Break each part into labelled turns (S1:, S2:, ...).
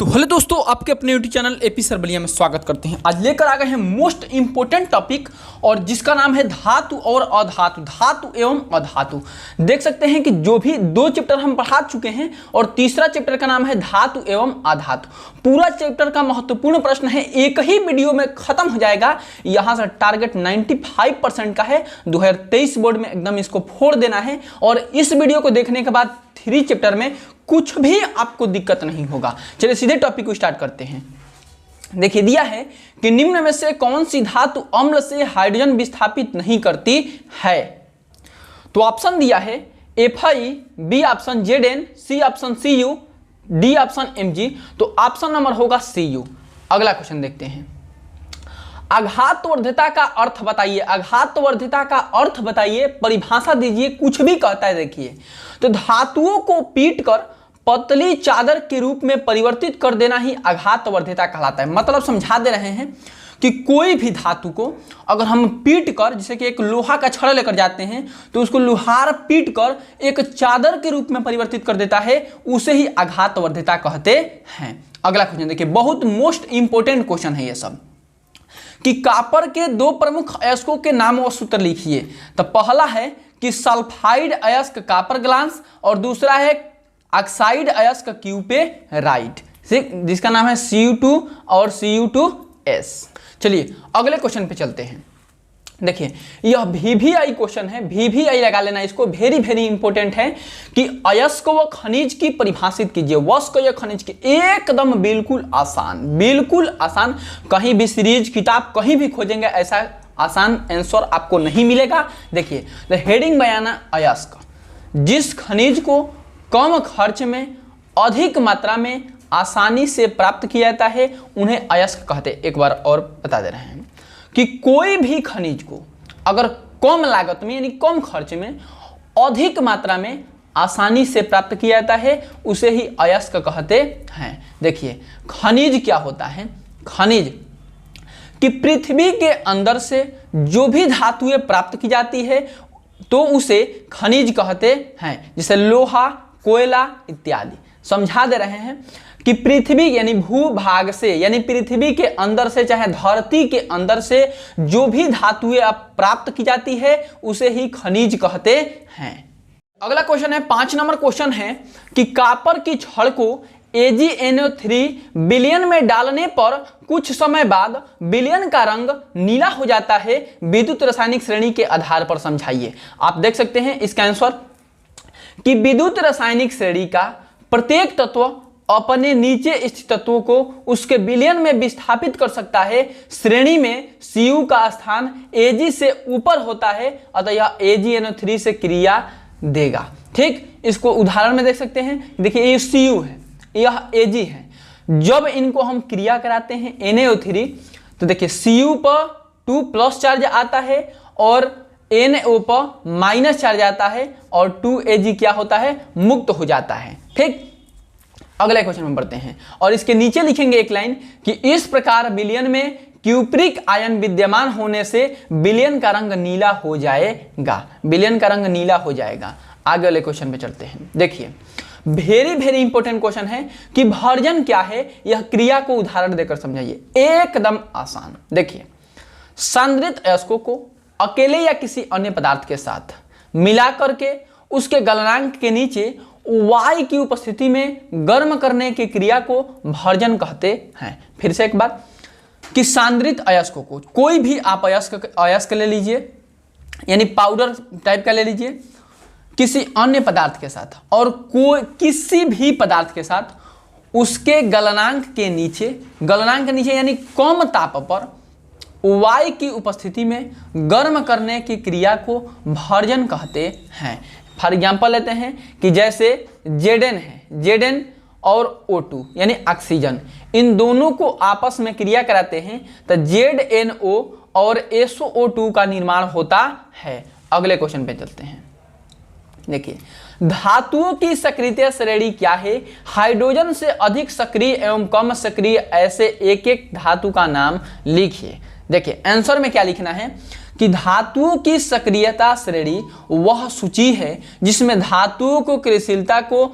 S1: तो हेलो दोस्तों, आपके अपने YouTube channel AP sir Ballia में स्वागत करते हैं। आज लेकर आ गए हैं मोस्ट इंपोर्टेंट टॉपिक और जिसका नाम है धातु और अधातु, धातु एवं अधातु। देख सकते हैं कि जो भी दो चैप्टर हम पढ़ा चुके हैं और तीसरा चैप्टर का नाम है धातु एवं अधातु। पूरा चैप्टर का महत्वपूर्ण प्रश्न है, एक ही वीडियो में खत्म हो जाएगा। यहाँ से टारगेट 95% का है, 2023 बोर्ड में एकदम इसको फोड़ देना है। और इस वीडियो को देखने के बाद 3 चैप्टर में कुछ भी आपको दिक्कत नहीं होगा। चलिए सीधे टॉपिक को स्टार्ट करते हैं। देखिए दिया है कि निम्न में से कौन सी धातु अम्ल से हाइड्रोजन विस्थापित नहीं करती है। तो ऑप्शन दिया है Fi, B option Zn, C option Cu, D option Mg। तो ऑप्शन नंबर होगा Cu। अगला क्वेश्चन देखते हैं। आघातवर्धिता का अर्थ बताइए। आघातवर्धिता का अर्थ बताइए, परिभाषा दीजिए, कुछ भी कहता है। देखिए तो धातुओं को पीटकर पतली चादर के रूप में परिवर्तित कर देना ही आघातवर्धिता कहलाता है। मतलब समझा दे रहे हैं कि कोई भी धातु को अगर हम पीट कर, जैसे कि एक लोहा का छड़ लेकर जाते हैं तो उसको लोहार पीट कर एक चादर के रूप में परिवर्तित कर देता है, उसे ही आघातवर्धिता कहते हैं। अगला क्वेश्चन देखिए, बहुत मोस्ट इंपोर्टेंट क्वेश्चन है ये सब, कि कॉपर के 2 प्रमुख अयस्कों के नाम व सूत्र लिखिए। तो पहला है कि सल्फाइड अयस्क कॉपर ग्लास और दूसरा है ऑक्साइड अयस्क क्यूपेराइट, जिसका नाम है Cu2 और Cu2S। चलिए अगले क्वेश्चन पे चलते हैं। देखिए यह VVI क्वेश्चन है, VVI लगा लेना इसको, वेरी इंपॉर्टेंट है कि अयस्क व खनिज की परिभाषित कीजिए। वस्क या खनिज की, एकदम बिल्कुल आसान। कहीं भी सीरीज किताब कहीं भी खोजेंगे ऐसा आसान आंसर आपको नहीं मिलेगा। देखिए द हेडिंग बयाना अयस्क, जिस खनिज को कम खर्च में अधिक मात्रा में आसानी से प्राप्त किया जाता है उन्हें अयस्क कहते हैं। एक बार और बता दे रहे हैं कि कोई भी खनिज को अगर कम लागत में यानी कम खर्च में अधिक मात्रा में आसानी से प्राप्त किया जाता है उसे ही अयस्क कहते हैं। देखिए खनिज क्या होता है, खनिज कि पृथ्वी के अंदर से जो भी धातुएं प्राप्त की जाती है तो उसे खनिज कहते हैं, जैसे लोहा, कोयला इत्यादि। समझा दे रहे हैं कि पृथ्वी यानी भूभाग से, यानी पृथ्वी के अंदर से, चाहे धरती के अंदर से जो भी धातुएं प्राप्त की जाती है उसे ही खनिज कहते हैं। अगला क्वेश्चन है 5 नंबर क्वेश्चन है कि कॉपर की छड़ को AgNO3 विलयन में डालने पर कुछ समय बाद विलयन का रंग नीला हो जाता है, विद्युत रासायनिक श्रेणी के आधार पर समझाइए। आप देख सकते हैं इसका आंसर कि विद्युत रासायनिक श्रेणी का प्रत्येक तत्व अपने नीचे स्थित तत्वों को उसके विलयन में विस्थापित कर सकता है। श्रेणी में Cu का स्थान Ag से ऊपर होता है, अतः यह AgNO3 से क्रिया देगा। ठीक, इसको उदाहरण में देख सकते हैं। देखिए ये Cu है, यह Ag है। जब इनको हम क्रिया कराते हैं NaO3 तो देखिए Cu पर 2+ चार्ज आता है और NO पर माइनस चार्ज आता है और 2Ag क्या होता है, मुक्त हो जाता है। ठीक, अगले क्वेश्चन में बढ़ते हैं और इसके नीचे लिखेंगे एक लाइन कि इस प्रकार विलयन में क्यूप्रिक आयन विद्यमान होने से विलयन का रंग नीला हो जाएगा, विलयन का रंग नीला हो जाएगा। आगे वाले क्वेश्चन पे चलते हैं। देखिए वेरी इंपॉर्टेंट क्वेश्चन है कि भर्जन क्या है, यह क्रिया को उदाहरण देकर समझाइए। एकदम आसान। देखिए सांद्रित अयस्कों को अकेले या किसी अन्य पदार्थ के साथ मिला करके उसके गलनांक के नीचे Y की उपस्थिति में गर्म करने की क्रिया को भर्जन कहते हैं। फिर से एक बार कि सांद्रित अयस्कों को, कोई भी आप अयस्क ले लीजिए यानी पाउडर टाइप का ले लीजिए, किसी अन्य पदार्थ के साथ और कोई किसी भी पदार्थ के साथ उसके गलनांक के नीचे यानी कम ताप पर Y की उपस्थिति में गर्म करने की क्रिया को भर्जन कहते हैं। फॉर एग्जाम्पल लेते हैं कि जैसे Zn है, Zn और O2 यानी ऑक्सीजन, इन दोनों को आपस में क्रिया कराते हैं तो ZnO और SO2 का निर्माण होता है। अगले क्वेश्चन पे चलते हैं। देखिए धातुओं की सक्रियता श्रेणी क्या है, हाइड्रोजन से अधिक सक्रिय एवं कम सक्रिय ऐसे एक एक धातु का नाम लिखिए। देखिए आंसर में क्या लिखना है कि धातुओं की सक्रियता श्रेणी वह सूची है जिसमें धातुओं को क्रियाशीलता को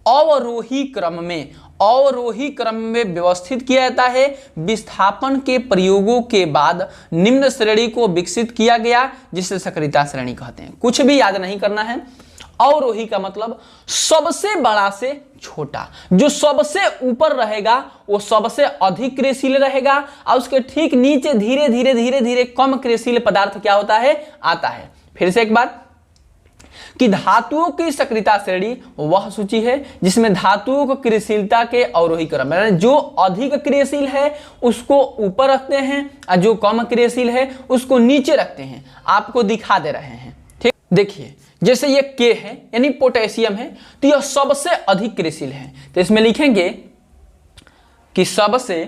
S1: अवरोही क्रम में अवरोही क्रम में व्यवस्थित किया जाता है। विस्थापन के प्रयोगों के बाद निम्न श्रेणी को विकसित किया गया जिसे सक्रियता श्रेणी कहते हैं। कुछ भी याद नहीं करना है। अवरोही का मतलब सबसे बड़ा से छोटा, जो सबसे ऊपर रहेगा वो सबसे अधिक क्रियाशील रहेगा और उसके ठीक नीचे धीरे धीरे धीरे धीरे कम क्रियाशील पदार्थ क्या होता है, आता है। फिर से एक बार कि धातुओं की सक्रियता श्रेणी वह सूची है जिसमें धातुओं को क्रियाशीलता के अवरोही क्रम में जो अधिक क्रियाशील है उसको ऊपर रखते हैं और जो कम क्रियाशील है उसको नीचे रखते हैं। आपको दिखा दे रहे हैं, ठीक। देखिए जैसे ये K है यानी पोटेशियम है, तो यह सबसे अधिक क्रियाशील है, तो इसमें लिखेंगे कि सबसे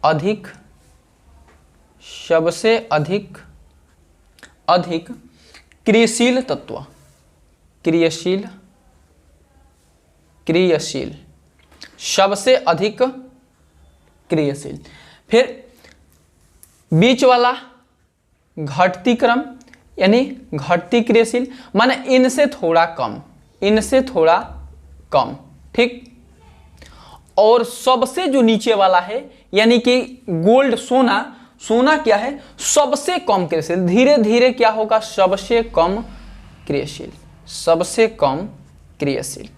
S1: अधिक क्रियाशील तत्व, क्रियाशील सबसे अधिक क्रियाशील। फिर बीच वाला घटती क्रम यानी घटती क्रियाशील, माने इनसे थोड़ा कम, ठीक। और सबसे जो नीचे वाला है यानी कि गोल्ड सोना क्या है, सबसे कम क्रियाशील। धीरे धीरे क्या होगा, सबसे कम क्रियाशील,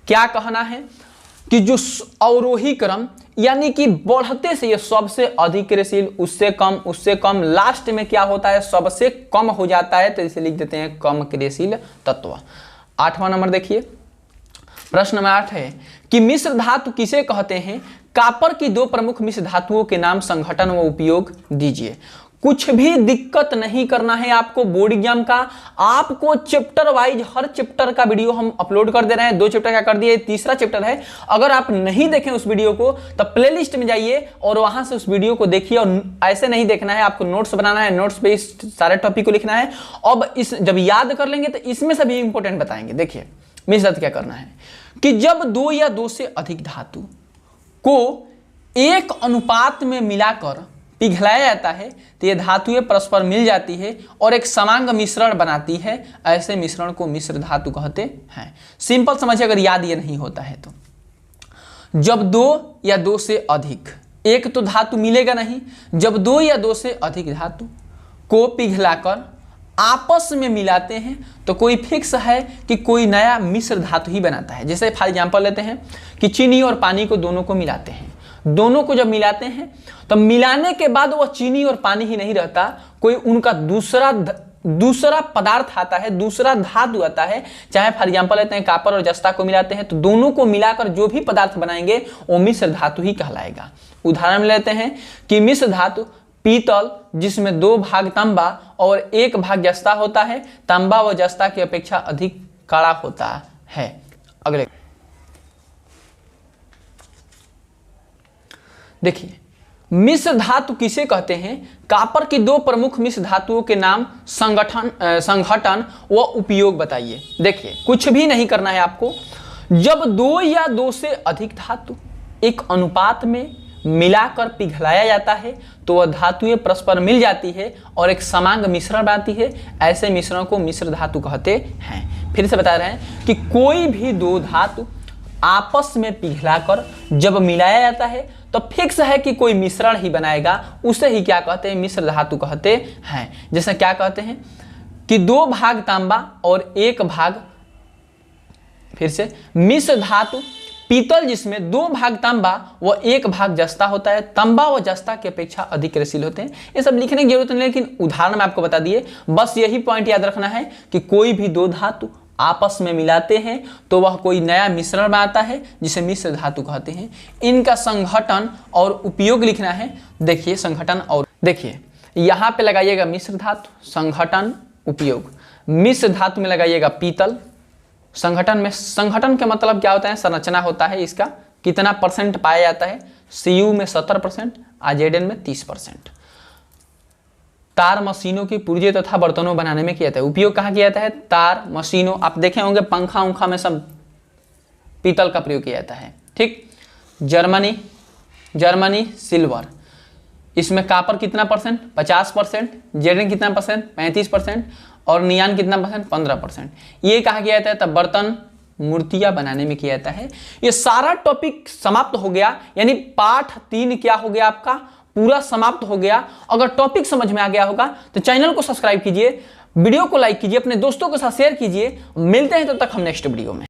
S1: क्या कहना है कि जो अवरोही क्रम यानी कि बढ़ते से ये सबसे अधिक क्रियाशील, उससे कम, लास्ट में क्या होता है, सबसे कम हो जाता है, तो इसे लिख देते हैं कम क्रियाशील तत्व। 8वां नंबर देखिए, प्रश्न नंबर 8 है कि मिश्र धातु किसे कहते हैं। कॉपर की 2 प्रमुख मिश्र धातुओं के नाम, संघटन व उपयोग दीजिए। कुछ भी दिक्कत नहीं करना है आपको बोर्ड एग्जाम का। आपको चैप्टर वाइज हर चैप्टर का वीडियो हम अपलोड कर दे रहे हैं। 2 चैप्टर क्या कर दिए, तीसरा चैप्टर है। अगर आप नहीं देखें उस वीडियो को तो प्लेलिस्ट में जाइए और वहां से उस वीडियो को देखिए। और ऐसे नहीं देखना है, आपको नोट्स बनाना है, नोट्स पे इस सारे टॉपिक को लिखना है। अब इस जब याद कर लेंगे तो इसमें से भी इंपॉर्टेंट बताएंगे। देखिए मिश्र धातु क्या करना है कि जब 2 या 2 से अधिक धातु को एक अनुपात में मिलाकर पिघलाया जाता है तो ये धातुएं परस्पर मिल जाती है और एक समांग मिश्रण बनाती है। ऐसे मिश्रण को मिश्र धातु कहते हैं। सिंपल समझिए, अगर याद ये नहीं होता है तो जब 2 या 2 से अधिक, एक तो धातु मिलेगा नहीं, जब 2 या 2 से अधिक धातु को पिघलाकर आपस में मिलाते हैं तो कोई फिक्स है कि कोई नया मिश्र धातु ही बनाता है। जैसे फॉर एग्जांपल लेते हैं कि चीनी और पानी को दोनों को मिलाते हैं। दोनों को जब मिलाते हैं तो मिलाने के बाद वह चीनी और पानी ही नहीं रहता, कोई उनका दूसरा पदार्थ आता है, दूसरा धातु आता है। चाहे फॉर एग्जांपल लेते हैं कॉपर और जस्ता को मिलाते हैं तो दोनों को मिलाकर जो भी पदार्थ बनाएंगे वो मिश्र धातु ही कहलाएगा। उदाहरण लेते हैं कि मिश्र धातु पीतल जिसमें 2 भाग तांबा और 1 भाग जस्ता होता है, तांबा व जस्ता की अपेक्षा अधिक कड़ा होता है। अगले देखिए मिश्र धातु किसे कहते हैं। कॉपर की 2 प्रमुख मिश्र धातुओं के नाम, संघटन व उपयोग बताइए। देखिए कुछ भी नहीं करना है आपको। जब 2 या 2 से अधिक धातु एक अनुपात में मिलाकर पिघलाया जाता है तो वह धातुएं परस्पर मिल जाती है और एक समांग मिश्रण बनाती है। ऐसे मिश्रण को मिश्र धातु कहते हैं। फिर से बता रहे हैं कि कोई भी 2 धातु आपस में पिघलाकर जब मिलाया जाता है तो फिक्स है कि कोई मिश्रण ही बनाएगा, उसे ही क्या कहते हैं, मिश्र धातु कहते हैं। जैसे क्या कहते हैं कि 2 भाग तांबा और 1 भाग, फिर से मिश्र धातु पीतल जिसमें 2 भाग तांबा व 1 भाग जस्ता होता है, तांबा व जस्ता की अपेक्षा अधिक क्रियाशील होते हैं। ये सब लिखने की जरूरत नहीं, लेकिन उदाहरण में आपको बता दिए। बस यही पॉइंट याद रखना है कि कोई भी 2 धातु आपस में मिलाते हैं तो वह कोई नया मिश्रण बनाता है जिसे मिश्र धातु कहते हैं। इनका संघटन और उपयोग लिखना है। देखिए संघटन और, देखिए यहाँ पे लगाइएगा मिश्र धातु, संघटन उपयोग। मिश्र धातु में लगाइएगा पीतल, संघटन में, संघटन के मतलब क्या होता है, संरचना होता है इसका, कितना % पाया जाता है। Cu में 70%, Zn में 30%। तार मशीनों की पुर्जे तथा बर्तनों बनाने में किया जाता है। उपयोग कहाँ किया जाता है, तार मशीनों, आप देखे होंगे पंखा उंखा में सब पीतल का प्रयोग किया जाता है। ठीक, जर्मनी सिल्वर, इसमें कापर कितना परसेंट, 50%, जेरिन कितना परसेंट, 35%, और नियान कितना परसेंट, 15%। ये कहा गया जाता है तब बर्तन मूर्तियां बनाने में किया जाता है। ये सारा टॉपिक समाप्त हो गया, यानी पाठ 3 क्या हो गया आपका, पूरा समाप्त हो गया। अगर टॉपिक समझ में आ गया होगा तो चैनल को सब्सक्राइब कीजिए, वीडियो को लाइक कीजिए, अपने दोस्तों के साथ शेयर कीजिए। मिलते हैं तब तक हम नेक्स्ट वीडियो में।